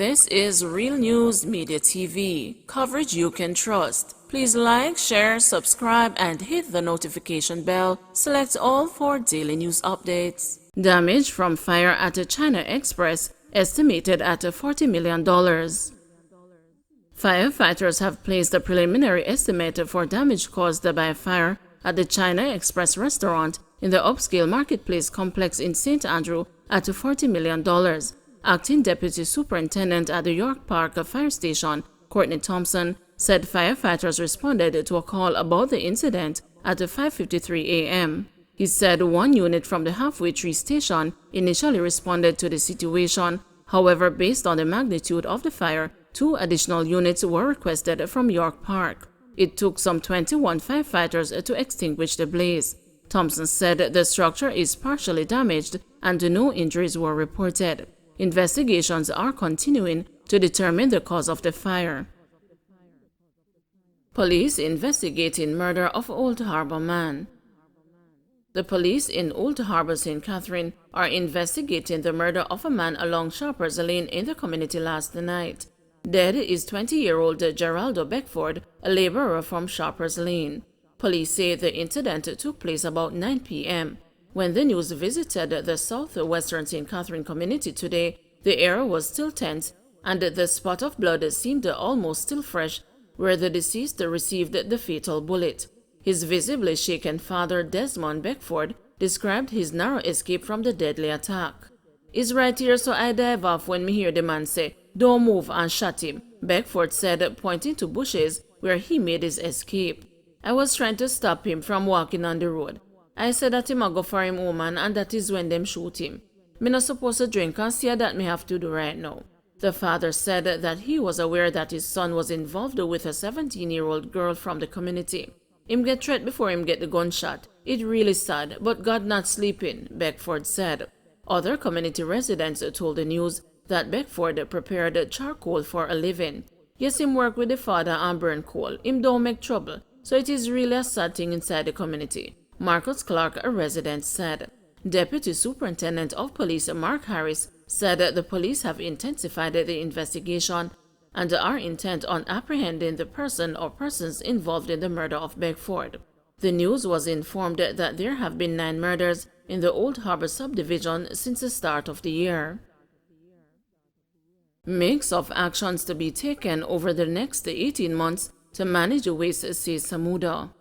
This is Real News Media TV, coverage you can trust. Please like, share, subscribe, and hit the notification bell. Select all for daily news updates. Damage from fire at the China Express estimated at $40 million. Firefighters have placed a preliminary estimate for damage caused by a fire at the China Express restaurant in the upscale marketplace complex in St. Andrew at $40 million. Acting Deputy Superintendent at the York Park Fire Station, Courtney Thompson, said firefighters responded to a call about the incident at 5:53 a.m. He said one unit from the Halfway Tree Station initially responded to the situation. However, based on the magnitude of the fire, 2 additional units were requested from York Park. It took some 21 firefighters to extinguish the blaze. Thompson said the structure is partially damaged and no injuries were reported. Investigations are continuing to determine the cause of the fire. Police investigating murder of Old Harbour man. The police in Old Harbour, St. Catherine, are investigating the murder of a man along Sharpers Lane in the community last night. Dead is 20-year-old Geraldo Beckford, a laborer from Sharpers Lane. Police say the incident took place about 9 p.m. When the news visited the southwestern St. Catherine community today, the air was still tense and the spot of blood seemed almost still fresh where the deceased received the fatal bullet. His visibly shaken father, Desmond Beckford, described his narrow escape from the deadly attack. "He's right here, so I dive off when me hear the man say, 'Don't move,' and shot him," Beckford said, pointing to bushes where he made his escape. "I was trying to stop him from walking on the road. I said that him a go for him woman and that is when them shoot him. Me not supposed to drink and see that me have to do right now." The father said that he was aware that his son was involved with a 17-year-old girl from the community. "Him get threat before him get the gunshot. It really sad, but God not sleeping," Beckford said. Other community residents told the news that Beckford prepared charcoal for a living. "Yes, him work with the father and burn coal. Him don't make trouble. So it is really a sad thing inside the community," Marcus Clark, a resident, said. Deputy Superintendent of Police Mark Harris said the police have intensified the investigation and are intent on apprehending the person or persons involved in the murder of Beckford. The news was informed that there have been 9 murders in the Old Harbour subdivision since the start of the year. Mix of actions to be taken over the next 18 months to manage waste, says Samuda.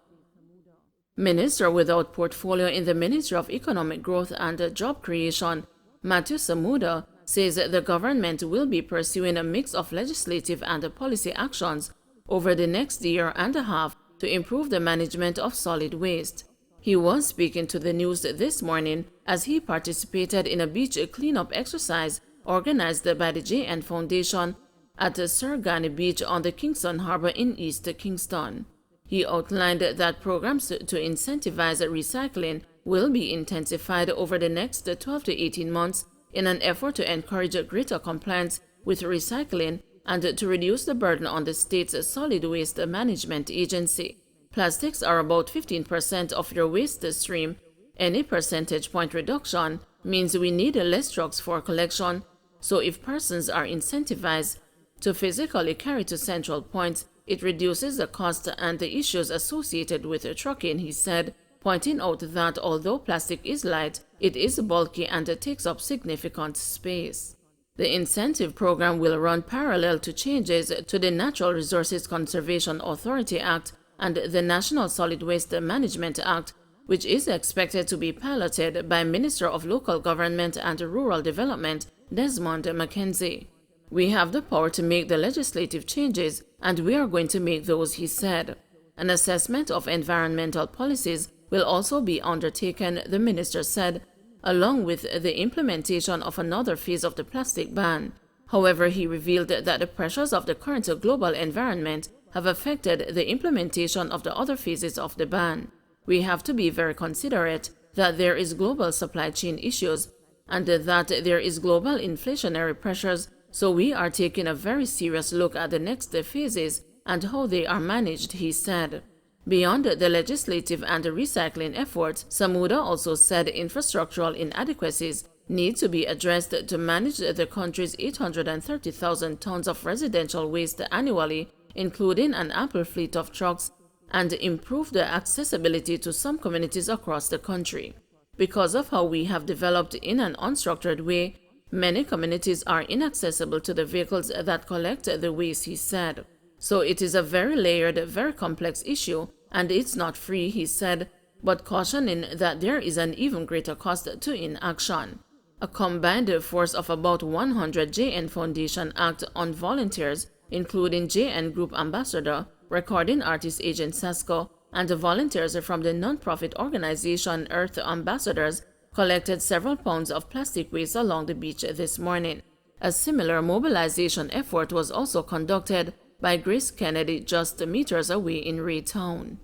Minister without portfolio in the Ministry of Economic Growth and Job Creation, Matthew Samuda, says the government will be pursuing a mix of legislative and policy actions over the next year and a half to improve the management of solid waste. He was speaking to the news this morning as he participated in a beach cleanup exercise organized by the JN Foundation at Surgani Beach on the Kingston Harbor in East Kingston. He outlined that programs to incentivize recycling will be intensified over the next 12 to 18 months in an effort to encourage greater compliance with recycling and to reduce the burden on the state's solid waste management agency. Plastics are about 15% of your waste stream. Any percentage point reduction means we need less trucks for collection, so if persons are incentivized to physically carry to central points, it reduces the cost and the issues associated with trucking, he said, pointing out that although plastic is light, it is bulky and takes up significant space. The incentive program will run parallel to changes to the Natural Resources Conservation Authority Act and the National Solid Waste Management Act, which is expected to be piloted by Minister of Local Government and Rural Development, Desmond McKenzie. "We have the power to make the legislative changes, and we are going to make those," he said. An assessment of environmental policies will also be undertaken, the minister said, along with the implementation of another phase of the plastic ban. However, he revealed that the pressures of the current global environment have affected the implementation of the other phases of the ban. "We have to be very considerate that there is global supply chain issues and that there is global inflationary pressures, so we are taking a very serious look at the next phases and how they are managed," he said. Beyond the legislative and recycling efforts, Samuda also said infrastructural inadequacies need to be addressed to manage the country's 830,000 tons of residential waste annually, including an ample fleet of trucks, and improve the accessibility to some communities across the country. Because of how we have developed in an unstructured way, many communities are inaccessible to the vehicles that collect the waste, he said. So it is a very layered, very complex issue, and it's not free, he said, but cautioning that there is an even greater cost to inaction. A combined force of about 100 JN Foundation Act on volunteers, including JN Group Ambassador, recording artist agent Sasko, and the volunteers from the non-profit organization Earth Ambassadors, collected several pounds of plastic waste along the beach this morning. A similar mobilization effort was also conducted by Grace Kennedy just meters away in Raytown.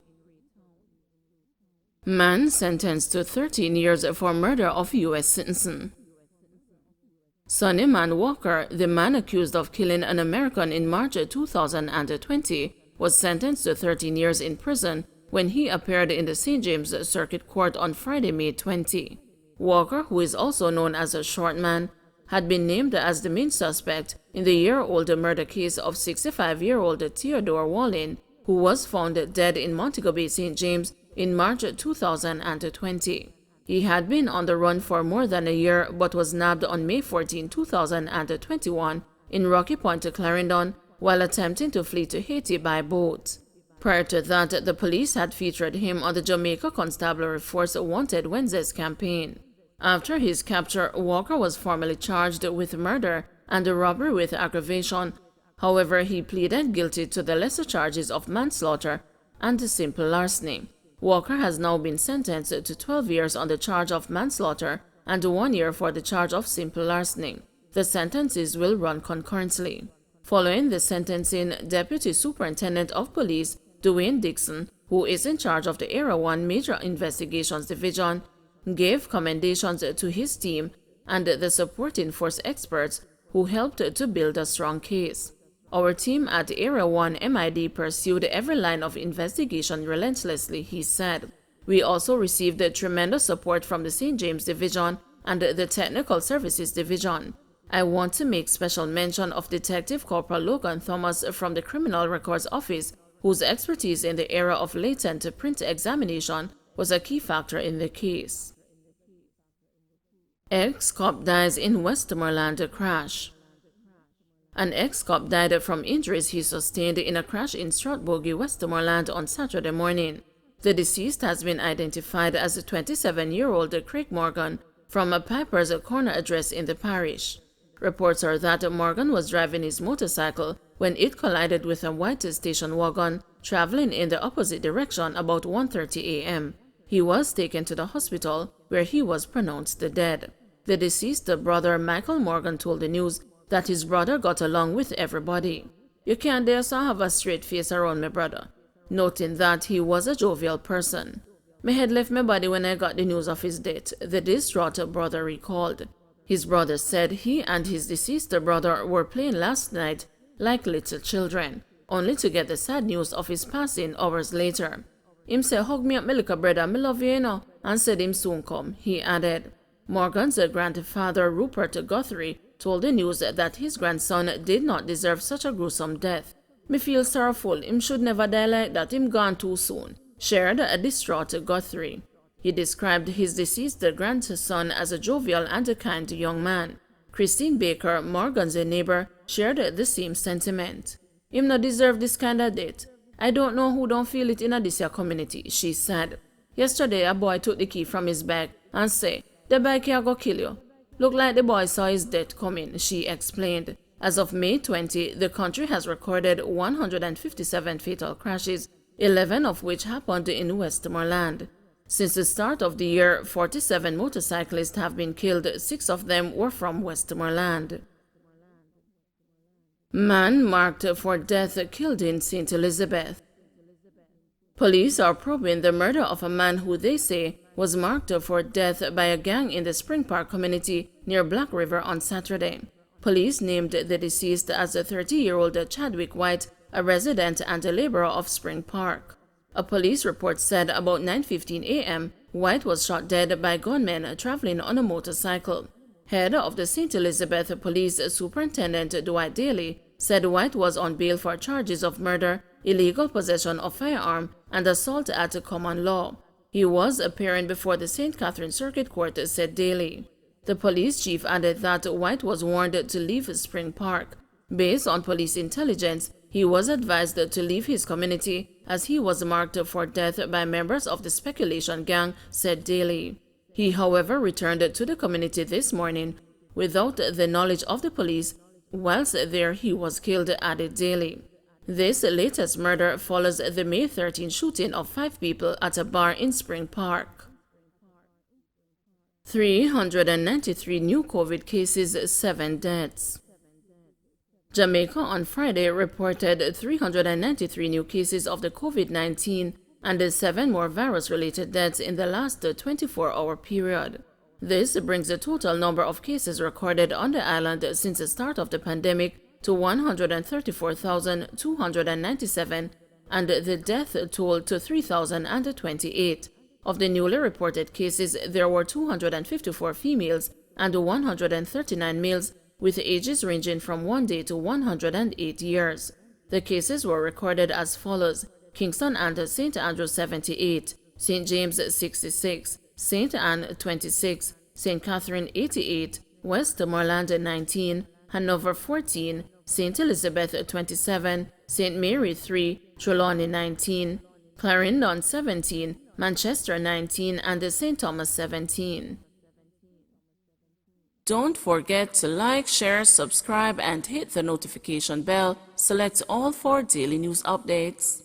Man sentenced to 13 years for murder of U.S. citizen. Sonny Man Walker, the man accused of killing an American in March 2020, was sentenced to 13 years in prison when he appeared in the St. James Circuit Court on Friday, May 20. Walker, who is also known as a short man, had been named as the main suspect in the year-old murder case of 65-year-old Theodore Wallin, who was found dead in Montego Bay, St. James in March 2020. He had been on the run for more than a year but was nabbed on May 14, 2021 in Rocky Point, Clarendon, while attempting to flee to Haiti by boat. Prior to that, the police had featured him on the Jamaica Constabulary Force Wanted Wednesdays campaign. After his capture, Walker was formally charged with murder and robbery with aggravation. However, he pleaded guilty to the lesser charges of manslaughter and simple larceny. Walker has now been sentenced to 12 years on the charge of manslaughter and 1 year for the charge of simple larceny. The sentences will run concurrently. Following the sentencing, Deputy Superintendent of Police Dwayne Dixon, who is in charge of the Area 1 Major Investigations Division, gave commendations to his team and the supporting force experts who helped to build a strong case. Our team at Area 1 MID pursued every line of investigation relentlessly, he said. We also received tremendous support from the St. James Division and the Technical Services Division. I want to make special mention of Detective Corporal Logan Thomas from the Criminal Records Office, whose expertise in the area of latent print examination was a key factor in the case. Excop dies in Westermoreland crash. An ex-cop died from injuries he sustained in a crash in Strathbogie, Westermoreland on Saturday morning. The deceased has been identified as a 27-year-old Craig Morgan from a Piper's Corner address in the parish. Reports are that Morgan was driving his motorcycle when it collided with a white station wagon traveling in the opposite direction about 1:30 a.m. He was taken to the hospital where he was pronounced dead. The deceased brother Michael Morgan told the news that his brother got along with everybody. You can't dare so have a straight face around my brother, noting that he was a jovial person. My head left my body when I got the news of his death, the distraught brother recalled. His brother said he and his deceased brother were playing last night like little children, only to get the sad news of his passing hours later. Him say, "Hug me up, my little brother, me love you, you know," and said him soon come, he added. Morgan's grandfather, Rupert Guthrie, told the news that his grandson did not deserve such a gruesome death. "Me feel sorrowful, him should never die like that, him gone too soon," shared a distraught Guthrie. He described his deceased grandson as a jovial and a kind young man. Christine Baker, Morgan's neighbor, shared the same sentiment. "Him not deserve this kind of death. I don't know who don't feel it in this community," she said. "Yesterday a boy took the key from his bag and say, 'The bike here go kill you.' Look like the boy saw his death coming," she explained. As of May 20, the country has recorded 157 fatal crashes, 11 of which happened in Westmoreland. Since the start of the year, 47 motorcyclists have been killed, 6 of them were from Westmoreland. Man marked for death killed in St. Elizabeth. Police are probing the murder of a man who they say was marked for death by a gang in the Spring Park community near Black River on Saturday. Police named the deceased as a 30-year-old Chadwick White, a resident and a laborer of Spring Park. A police report said about 9:15 a.m., White was shot dead by gunmen traveling on a motorcycle. Head of the St. Elizabeth Police Superintendent Dwight Daly said White was on bail for charges of murder, illegal possession of firearm, and assault at common law. He was appearing before the St. Catherine Circuit Court, said Daly. The police chief added that White was warned to leave Spring Park. Based on police intelligence, he was advised to leave his community as he was marked for death by members of the speculation gang, said Daly. He, however, returned to the community this morning without the knowledge of the police. Whilst there, he was killed, added Daly. This latest murder follows the May 13 shooting of 5 people at a bar in Spring Park. 393 new COVID cases, 7 deaths. Jamaica on Friday reported 393 new cases of the COVID-19 and 7 more virus-related deaths in the last 24-hour period. This brings the total number of cases recorded on the island since the start of the pandemic to 134,297 and the death toll to 3,028. Of the newly reported cases, there were 254 females and 139 males with ages ranging from 1 day to 108 years. The cases were recorded as follows: Kingston and St. Andrews 78, St. James 66, St. Anne 26, St. Catherine 88, Westermoreland 19, Hanover 14, St. Elizabeth 27, St. Mary 3, Trelawney 19, Clarendon 17, Manchester 19, and St. Thomas 17. Don't forget to like, share, subscribe, and hit the notification bell. Select all for daily news updates.